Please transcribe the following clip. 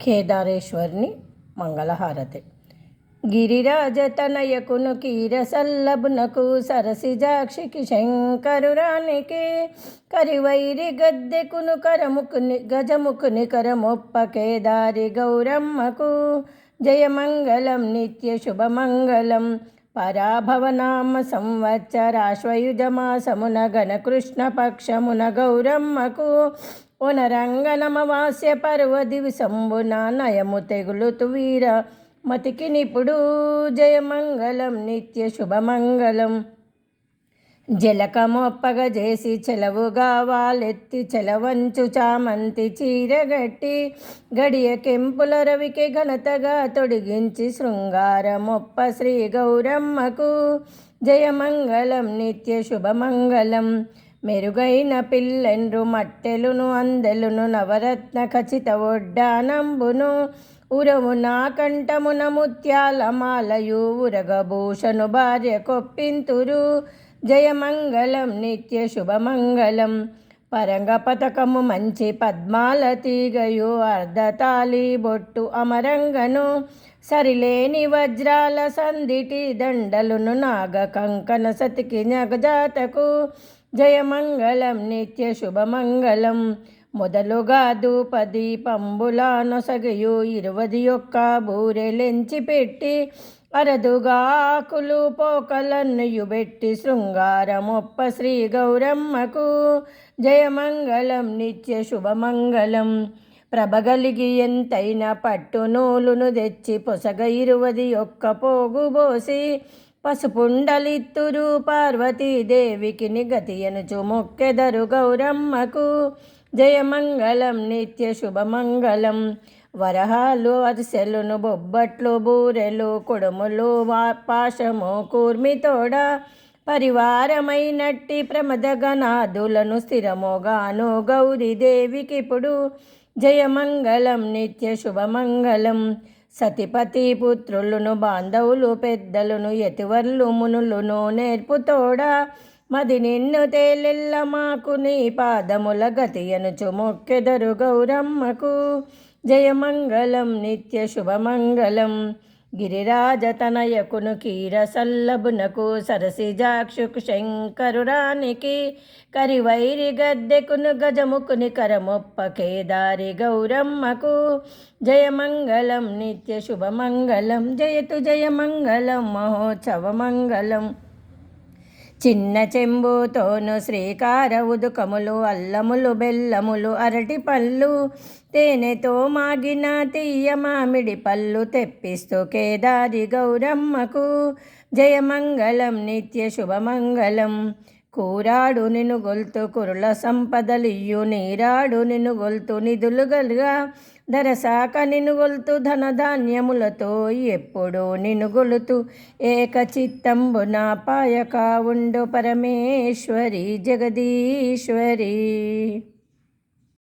కేదారేశ్వరుని మంగళహారతి. గిరిరాజతనయకును కీరసల్లభునకు సరసిజాక్షికి శంకరురానికి కరివైరి గద్దెకును కరముకుని గజముకుని కరమొప్ప కేదారి గౌరమ్మకు జయమంగళం నిత్య శుభమంగళం. పరాభవనామ సంవత్సరాశ్వయుజమాసమున గణకృష్ణ పక్షమున గౌరమ్మకు ఒనరంగనమవాస్య పర్వదివిసంబున నయము తెగులుతు వీర మతికి నిపుడు జయమంగళం నిత్య శుభమంగళం. జలకమొప్పగ చేసి చెలవుగా వాలెత్తి చెలవంచు చామంతి చీరగట్టి గడియ కెంపుల రవికి ఘనతగా తొడిగించి శృంగారమొప్ప శ్రీ గౌరమ్మకు జయమంగళం నిత్య శుభమంగళం. మెరుగైన పిల్లెండ్రు మట్టెలును అందెలును నవరత్న ఖచిత ఒడ్డానంబును ఉరవున కంఠమున ముత్యాల మాలయు ఉరగభూషణు భార్య కొప్పింతురు జయమంగళం నిత్య శుభమంగళం. పరంగ పతకము మంచి పద్మాల తీగయు అర్ధతాలి బొట్టు అమరంగను సరిలేని వజ్రాల సందిటి దండలును నాగ కంకణ సతికి నగజాతకు జయమంగళం నిత్య శుభమంగళం. మొదలుగా ధూపదీపంబుల నొసగయు 21 బూరెలెంచి పెట్టి అరదుగా ఆకులు పోకలన్నయు పెట్టి శృంగారమొప్ప శ్రీ గౌరమ్మకు జయమంగళం నిత్య శుభమంగళం. ప్రభగలిగి ఎంతైన పట్టు నూలును తెచ్చి పొసగ 21 పోగు పోసి పసుపుండలిత్తురు పార్వతీదేవికి నిగతియనుచు మొక్కెదరు గౌరమ్మకు జయమంగళం నిత్య శుభమంగళం. వరహాలు అరిసెలును బొబ్బట్లు బూరెలు కుడుములు పాశము కూర్మితోడ పరివారమైనట్టి ప్రమదగనాదులను స్థిరముగాను గౌరీదేవికిప్పుడు జయమంగళం నిత్య శుభమంగళం. సతిపతి పుత్రులను బాంధవులు పెద్దలను యతివర్లు మునులను నేర్పుతోడ మది నిన్ను తేలెల్ల మాకు నీ పాదముల గతియనుచు మొక్కెదరు గౌరమ్మకు జయమంగళం నిత్య శుభమంగళం. గిరిరాజతనయకును కీరసల్లభునకు సరసిజాక్షుకు శంకరురానికి కరివైరి గద్దెకును గజముకుని కరమొప్ప కేదారి గౌరమ్మకు జయమంగళం నిత్య శుభమంగళం. జయతు జయమంగళం మహోత్సవమంగళం. చిన్న చెంబుతోను శ్రీకార ఉదుకములు అల్లములు బెల్లములు అరటి పళ్ళు తేనెతో మాగిన తీయ మామిడి పళ్ళు తెప్పిస్తూ కేదారి గౌరమ్మకు జయమంగళం నిత్య శుభమంగళం. కూరాడు నిన్ను గొల్తు కురుల సంపదలియ్యు నీరాడు నిన్ను గొల్తు నిధులు గలుగా దరసాక నిన్ను గొల్తు ధనధాన్యములతో ఎప్పుడు నిన్ను గొలుతు ఏకచిత్తంబున పాయక ఉండు పరమేశ్వరి జగదీశ్వరి.